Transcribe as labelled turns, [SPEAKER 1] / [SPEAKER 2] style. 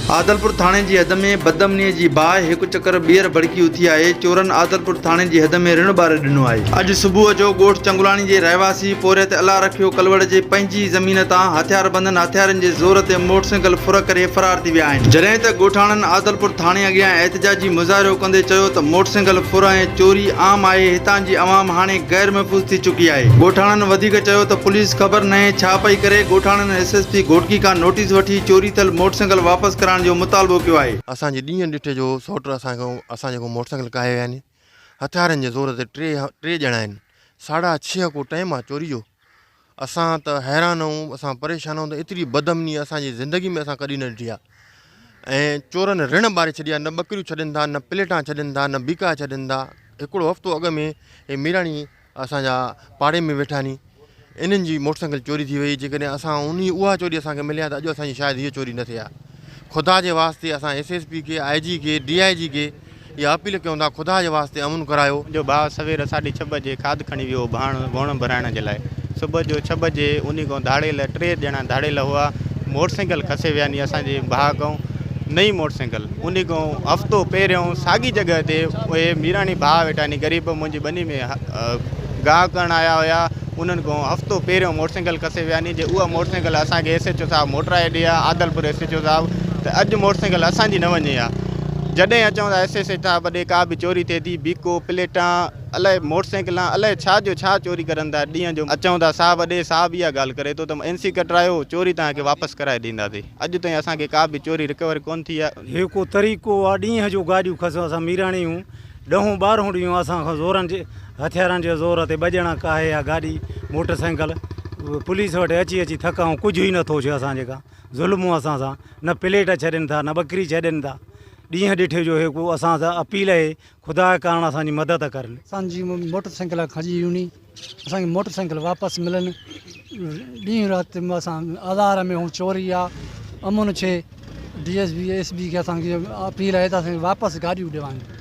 [SPEAKER 1] आदलपुर थाने की हद में बदमनी की बाहि एक चक्कर बीहर भड़की उथी है। चोरन आदलपुर थाने की हद में ऋण बार दिनों है। अज सुबह जो गोठ चंगुलानी के रहवासी पोरे ते अला रखियो कलवड़ के पंजी जमीन ता हथियार बंदन हथियारन के जोर ते मोटरसाइकिल फुर करे फरार थी विया आहिनि। जड॒हिं त गोठाणन आदलपुर थाने अॻियां एहतजाजी मुज़ाहिरो कंदे चयो त मोटरसाइकिल फुर ऐं चोरी आम आहे। हितां जी अवाम हाणे गैर महफूज़ थी चुकी है। गोठाणन वधीक चयो त पुलिस खबर न छा पई करे। गोठाणन SSP घोटकी का नोटिस वठी चोरी थियल मोटरसाइकिल वापस कराइण जो मुतालबो कियो आहे।
[SPEAKER 2] असांजे ॾींहं ॾिठे जो सौट असां जेको मोटरसाइकिल काए विया आहिनि हथियारनि जे ज़ोर ते टे ॼणा आहिनि। 6:30 को टाइम आहे चोरी जो। असां त हैरान आहियूं, असां परेशान आहियूं त एतिरी बदमनी असांजी ज़िंदगी में असां कॾहिं न ॾिठी आहे। ऐं चोरनि ऋण बारे छॾिया, न ॿकरियूं छॾनि था, न प्लेटां छॾनि था, न बीका छॾनि था। हिकिड़ो हफ़्तो अॻु में हे मीराणी असांजा पाड़े में वेठा नी, इन्हनि जी मोटरसाइकिल चोरी थी वई। जेकॾहिं असां उहा चोरी असांखे मिलिया त अॼु असांजी शायदि हीअ चोरी न थिए हा। खुदा जे वास्ते असां SSP के IG के DIG के इहा अपील कयूं था, खुदा जे वास्ते अमन करायो।
[SPEAKER 3] जो भाउ सवेर 6:30 बजे खाद खणी वियो वण भराइण जे लाइ। सुबुह जो 6 बजे उन खां धाड़ेल 3 ॼणा धाड़ेल हुआ, मोटरसाइकिल खसे विया नी असांजे भाउ खां नई मोटरसाइकिल। उन खां हफ़्तो पहिरियों साॻी जॻह ते उहे मीराणी भाउ वेठा नी ग़रीब मुंहिंजी बनी में गाह करण आया हुया। उन्हनि खां हफ़्तो पहिरियों मोटरसाइकिल खसे विया नी। जे उहा मोटरसाइकिल असांखे SHO साहिबु मोटराए ॾिए आहे, आदलपुर SHO साहिबु, त अॼु मोटरसाइकिल असांजी न वञे आहे। जॾहिं अचूं था SSA साहिबु ॾे का बि चोरी थिए थी, बीको प्लेटां अलाए मोटरसाइकिलां अलाए छा जो छा चोरी करनि था। ॾींहं जो अचूं था साहिबु ॾे, साहिबु इहा ॻाल्हि करे थो त NC कटरायो, चोरी तव्हांखे वापसि कराए ॾींदासीं। अॼु ताईं असांखे का बि चोरी रिकवर कोन थी आहे।
[SPEAKER 4] हिकु तरीक़ो आहे ॾींहं जो गाॾियूं खसूं असां मीराणियूं 10-12 ॾींहं असांखां ज़ोरनि जे हथियारनि जे ज़ोर ते 2 ॼणा काहे आहे गाॾी मोटरसाइकिल। पुलिस वटि अची थकाऊं, कुझु ई नथो थिए असांजे खां। ज़ुल्म असां सां, न प्लेट छॾनि था, न ॿकरी छॾनि था। ॾींहं ॾिठे जो हिकु असां सां अपील आहे, खुदा जे कारण असांजी मदद करनि।
[SPEAKER 5] असांजी मोटरसाइकिल खजी वियूं नी, असांखे मोटरसाइकिल वापसि मिलनि। ॾींहुं राति असां आधार में हू चोरी आहे। अमन छे DSP SB खे असांखे अपील आहे त असांखे वापसि गाॾियूं ॾियनि।